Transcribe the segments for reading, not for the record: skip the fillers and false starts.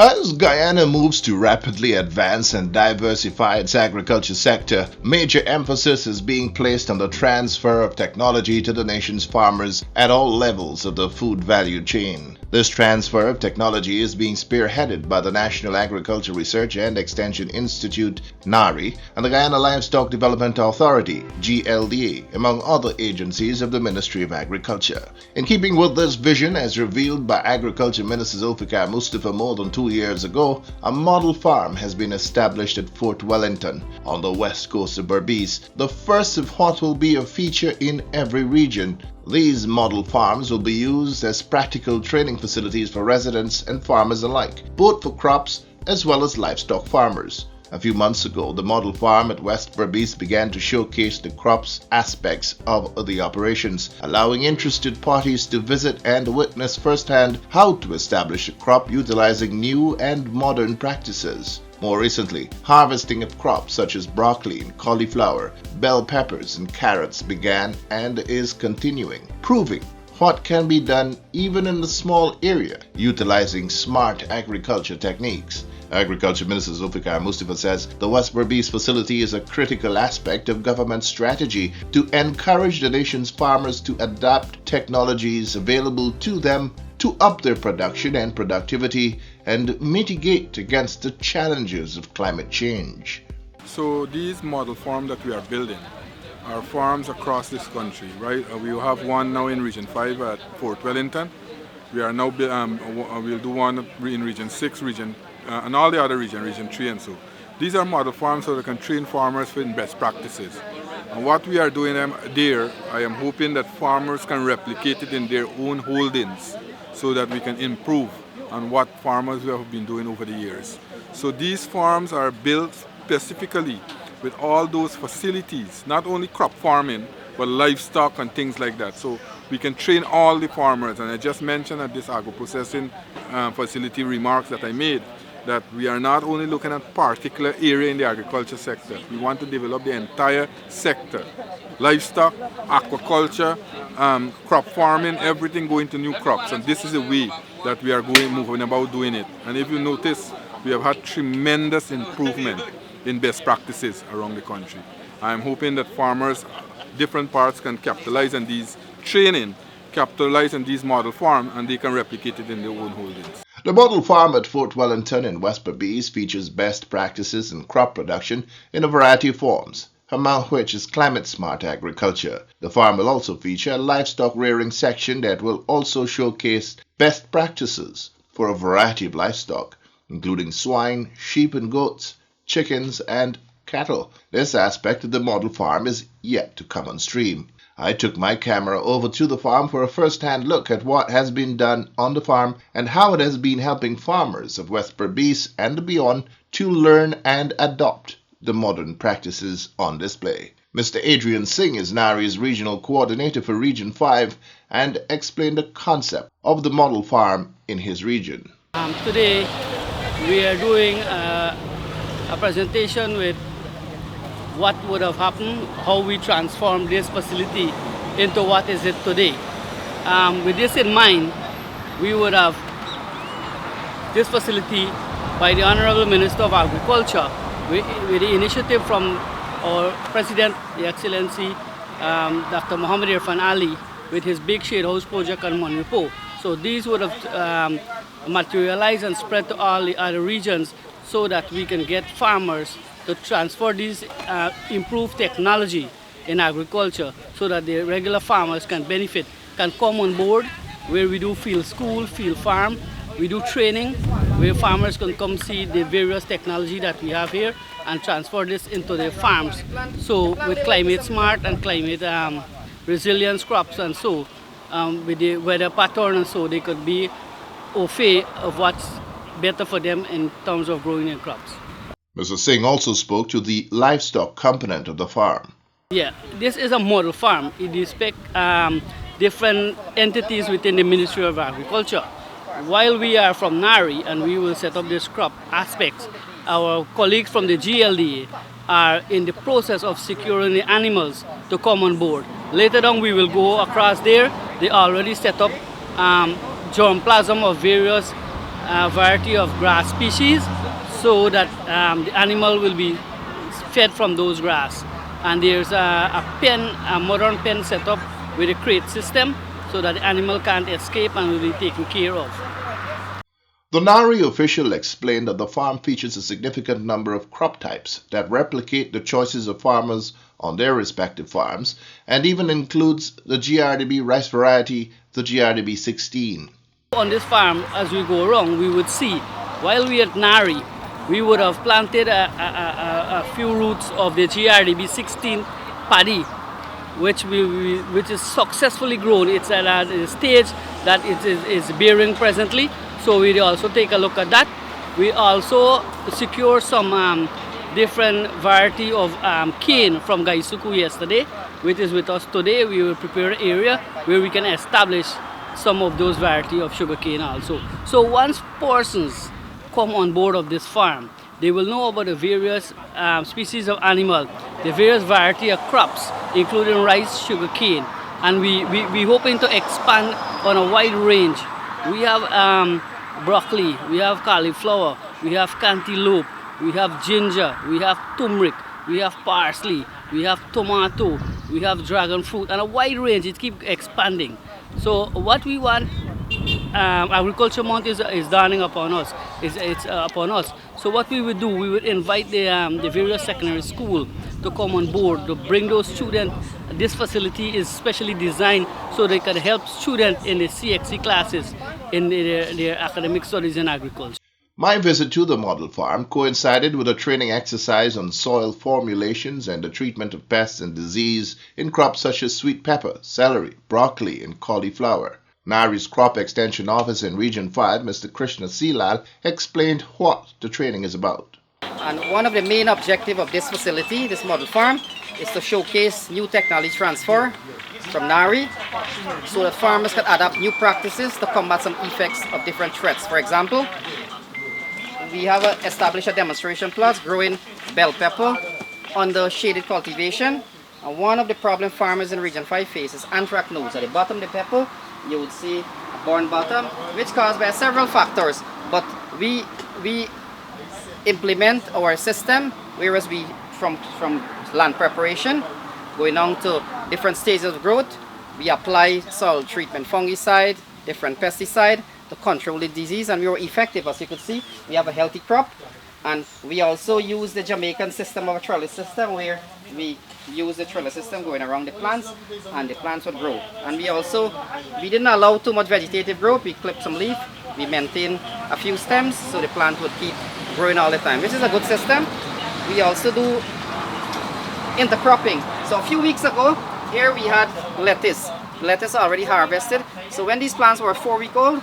As Guyana moves to rapidly advance and diversify its agriculture sector, major emphasis is being placed on the transfer of technology to the nation's farmers at all levels of the food value chain. This transfer of technology is being spearheaded by the National Agriculture Research and Extension Institute, NARI, and the Guyana Livestock Development Authority, GLDA, among other agencies of the Ministry of Agriculture. In keeping with this vision, as revealed by Agriculture Minister Zulfikar Mustafa more than 2 years ago, a model farm has been established at Fort Wellington on the west coast of Berbice, the first of what will be a feature in every region. These model farms will be used as practical training facilities for residents and farmers alike, both for crops as well as livestock farmers. A few months ago, the model farm at West Berbice began to showcase the crops aspects of the operations, allowing interested parties to visit and witness firsthand how to establish a crop utilizing new and modern practices. More recently, harvesting of crops such as broccoli and cauliflower, bell peppers and carrots began and is continuing, proving what can be done even in a small area utilizing smart agriculture techniques. Agriculture Minister Zulfikar Mustafa says the West Berbice facility is a critical aspect of government strategy to encourage the nation's farmers to adapt technologies available to them to up their production and productivity and mitigate against the challenges of climate change. So these model farms that we are building are farms across this country, right? We have one now in Region 5 at Fort Wellington. We are now, we'll do one in Region 6, and all the other Region 3 and so. These are model farms so they can train farmers in best practices. And what we are doing there, I am hoping that farmers can replicate it in their own holdings so that we can improve on what farmers have been doing over the years. So these farms are built specifically with all those facilities, not only crop farming, but livestock and things like that. So we can train all the farmers. And I just mentioned at this agro-processing facility remarks that I made, that we are not only looking at particular area in the agriculture sector. We want to develop the entire sector. Livestock, aquaculture, crop farming, everything going to new crops. And this is the way that we are moving about doing it. And if you notice, we have had tremendous improvement in best practices around the country. I am hoping that farmers, different parts can capitalize on these training, capitalize on these model farms, and they can replicate it in their own holdings. The model farm at Fort Wellington in West Berbice features best practices in crop production in a variety of forms, among which is climate-smart agriculture. The farm will also feature a livestock rearing section that will also showcase best practices for a variety of livestock, including swine, sheep and goats, chickens and cattle. This aspect of the model farm is yet to come on stream. I took my camera over to the farm for a first-hand look at what has been done on the farm and how it has been helping farmers of West Berbice and beyond to learn and adopt the modern practices on display. Mr. Adrian Singh is NARI's regional coordinator for Region 5 and explained the concept of the model farm in his region. Today we are doing a presentation with what would have happened, how we transformed this facility into what is it today. With this in mind, we would have this facility by the Honorable Minister of Agriculture with the initiative from our President, the Excellency Dr. Muhammad Irfan Ali, with his big shade house project on Monripo. So these would have materialized and spread to all the other regions so that we can get farmers to transfer this improved technology in agriculture so that the regular farmers can benefit, can come on board where we do field school, field farm, we do training where farmers can come see the various technology that we have here and transfer this into their farms. So with climate smart and climate resilience crops and so with the weather pattern and so they could be au fait of what's better for them in terms of growing their crops. Mr. Singh also spoke to the livestock component of the farm. Yeah, this is a model farm. It respects different entities within the Ministry of Agriculture. While we are from NARI and we will set up this crop aspects, our colleagues from the GLDA are in the process of securing the animals to come on board. Later on we will go across there. They already set up germplasm of various a variety of grass species so that the animal will be fed from those grass. And there's a modern pen set up with a crate system so that the animal can't escape and will be taken care of. The NARI official explained that the farm features a significant number of crop types that replicate the choices of farmers on their respective farms and even includes the GRDB rice variety, the GRDB 16. On this farm, as we go around, we would see, while we at NARI, we would have planted a few roots of the GRDB 16 paddy, which is successfully grown. It's at a stage that it is bearing presently. So we also take a look at that. We also secure some different variety of cane from Gaisuku yesterday, which is with us today. We will prepare an area where we can establish some of those variety of sugarcane also. So once persons come on board of this farm, they will know about the various species of animal, the various variety of crops, including rice, sugarcane, and we hoping to expand on a wide range. We have broccoli, we have cauliflower, we have cantaloupe, we have ginger, we have turmeric, we have parsley, we have tomato, we have dragon fruit, and a wide range. It keeps expanding. So what we want, agriculture month is dawning upon us. It's upon us. So what we would do, we would invite the various secondary school to come on board to bring those students. This facility is specially designed so they can help students in the CXC classes in their academic studies in agriculture. My visit to the model farm coincided with a training exercise on soil formulations and the treatment of pests and disease in crops such as sweet pepper, celery, broccoli, and cauliflower. NARI's Crop Extension Officer in Region 5, Mr. Krishna Silal, explained what the training is about. And one of the main objectives of this facility, this model farm, is to showcase new technology transfer from NARI so that farmers can adapt new practices to combat some effects of different threats. For example, we have established a demonstration plot growing bell pepper under shaded cultivation. And one of the problem farmers in Region 5 face is anthracnose. At the bottom of the pepper, you would see a burn bottom, which caused by several factors. But we implement our system, whereas we from land preparation, going on to different stages of growth, we apply soil treatment, fungicide, different pesticide to control the disease, and we were effective. As you can see, we have a healthy crop, and we also use the Jamaican system of a trellis system where we use the trellis system going around the plants, and the plants would grow. And we didn't allow too much vegetative growth. We clipped some leaf, we maintain a few stems so the plant would keep growing all the time, which is a good system. We also do intercropping. So a few weeks ago, here we had lettuce. Lettuce already harvested. So when these plants were 4 weeks old,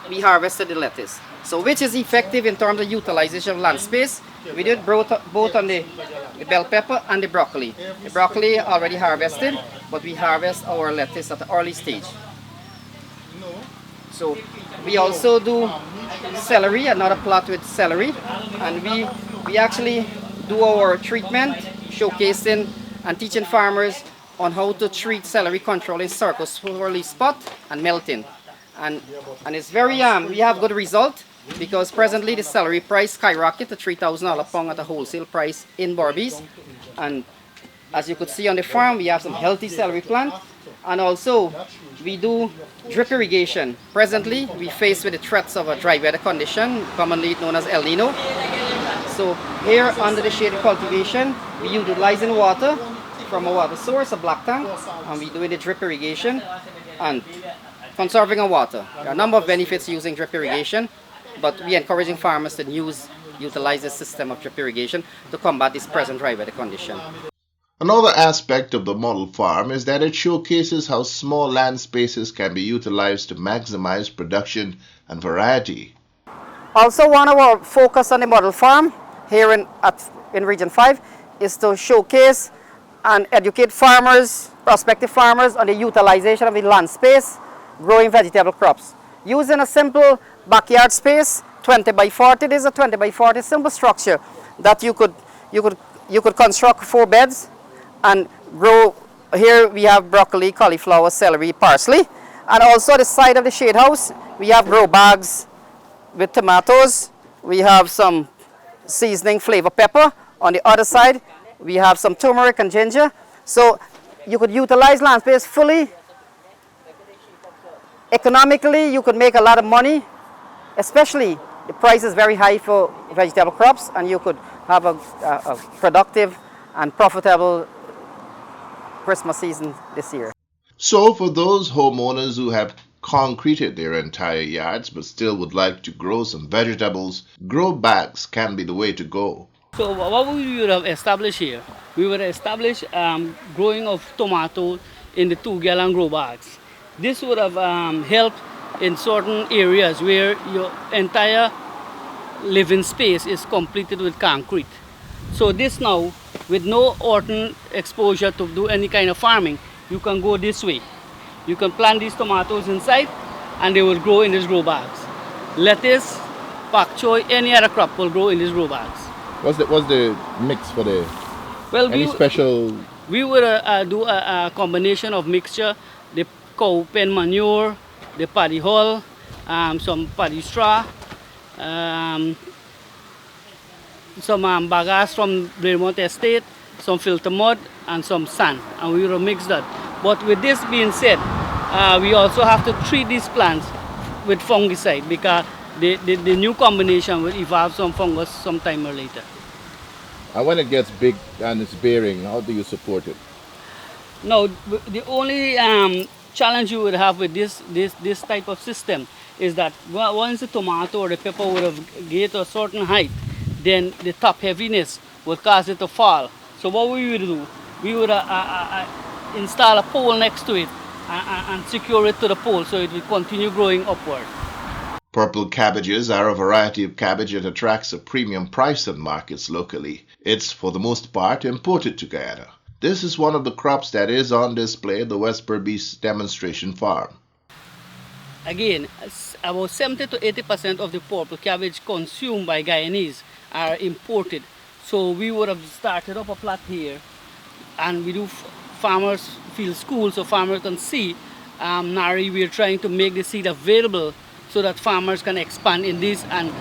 we harvested the lettuce. So which is effective in terms of utilization of land space. We did both on the bell pepper and the broccoli. The broccoli already harvested, but we harvest our lettuce at the early stage. So we also do celery, another plot with celery, and we actually do our treatment, showcasing and teaching farmers on how to treat celery, controlling circle swirly spot and melting. And it's very, we have good result because presently the celery price skyrocketed to $3,000 a pound at a wholesale price in Barbies. And as you could see on the farm, we have some healthy celery plant. And also, we do drip irrigation. Presently, we face with the threats of a dry weather condition, commonly known as El Nino. So here under the shaded cultivation, we utilizing water from a water source, a black tank, and we doing the drip irrigation and conserving our water. There are a number of benefits using drip irrigation, but we are encouraging farmers to utilize this system of drip irrigation to combat this present dry weather condition. Another aspect of the model farm is that it showcases how small land spaces can be utilized to maximize production and variety. Also, one of our focus on the model farm here in Region 5 is to showcase and educate farmers, prospective farmers, on the utilization of the land space, growing vegetable crops. Using a simple backyard space, 20 by 40, this is a 20 by 40 simple structure that you could construct 4 beds and grow. Here we have broccoli, cauliflower, celery, parsley, and also the side of the shade house we have grow bags with tomatoes, we have some seasoning flavor pepper. On the other side, we have some turmeric and ginger. So you could utilize land space fully. Economically, you could make a lot of money, especially the price is very high for vegetable crops, and you could have a productive and profitable Christmas season this year. So for those homeowners who have concreted their entire yards but still would like to grow some vegetables, grow bags can be the way to go. So what we would have established here, we would establish growing of tomatoes in the 2-gallon grow bags. This would have helped in certain areas where your entire living space is completed with concrete. So this now, with no orton exposure to do any kind of farming, you can go this way. You can plant these tomatoes inside and they will grow in these grow bags. Lettuce, pak choy, any other crop will grow in these grow bags. What's the mix for the special? We would do a combination of mixture, the cow pen manure, the paddy hull, some paddy straw, some bagasse from Vermont Estate, some filter mud, and some sand, and we will mix that. But with this being said, we also have to treat these plants with fungicide because the new combination will evolve some fungus sometime or later. And when it gets big and it's bearing, how do you support it? No, the only challenge you would have with this type of system is that once the tomato or the pepper would have get to a certain height, then the top heaviness would cause it to fall. So what we would do, we would install a pole next to it and secure it to the pole so it will continue growing upward. Purple cabbages are a variety of cabbage that attracts a premium price in markets locally. It's, for the most part, imported to Guyana. This is one of the crops that is on display at the West Berbice demonstration farm. Again, about 70 to 80% of the purple cabbage consumed by Guyanese are imported. So we would have started up a plot here, and we do farmers field school so farmers can see. Nari, we are trying to make the seed available so that farmers can expand in this and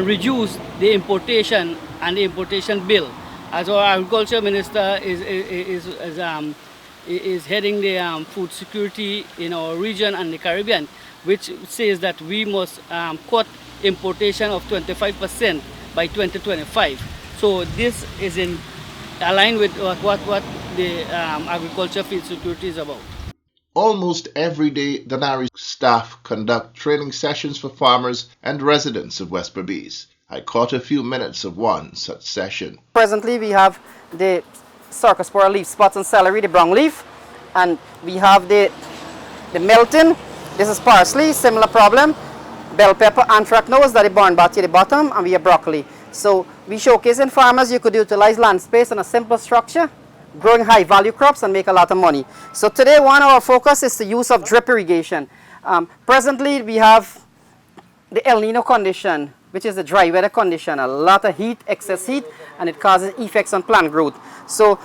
reduce the importation and the importation bill. As our agriculture minister is heading the food security in our region and the Caribbean, which says that we must cut importation of 25% by 2025. So this is in aligned with what the agriculture food security is about. Almost every day, the NARI staff conduct training sessions for farmers and residents of West Berbice. I caught a few minutes of one such session. Presently, we have the Sarcospora leaf spots and celery, the brown leaf, and we have the melton. This is parsley, similar problem. Bell pepper, anthracnose, that is born back at the bottom, and we have broccoli. So we showcase in farmers you could utilize land space in a simple structure, growing high value crops and make a lot of money. So today one of our focus is the use of drip irrigation. Presently we have the El Nino condition, which is the dry weather condition, a lot of heat, excess heat, and it causes effects on plant growth. So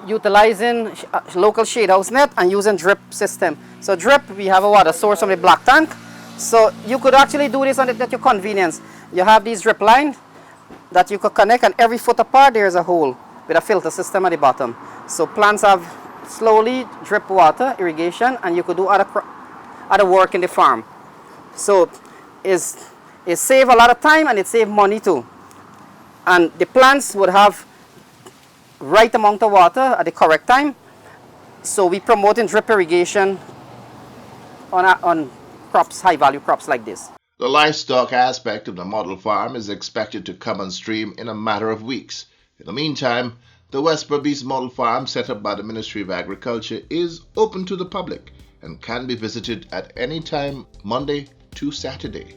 utilizing local shade house net and using drip system. So drip, we have a water source from the black tank. So you could actually do this at your convenience. You have these drip lines that you could connect, and every foot apart there is a hole with a filter system at the bottom. So plants have slowly drip water, irrigation, and you could do other work in the farm. So it saves a lot of time and it saves money too. And the plants would have right amount of water at the correct time. So we promoting drip irrigation on crops, high value crops like this. The livestock aspect of the model farm is expected to come on stream in a matter of weeks. In the meantime, the West Berbice model farm set up by the Ministry of Agriculture is open to the public and can be visited at any time Monday to Saturday.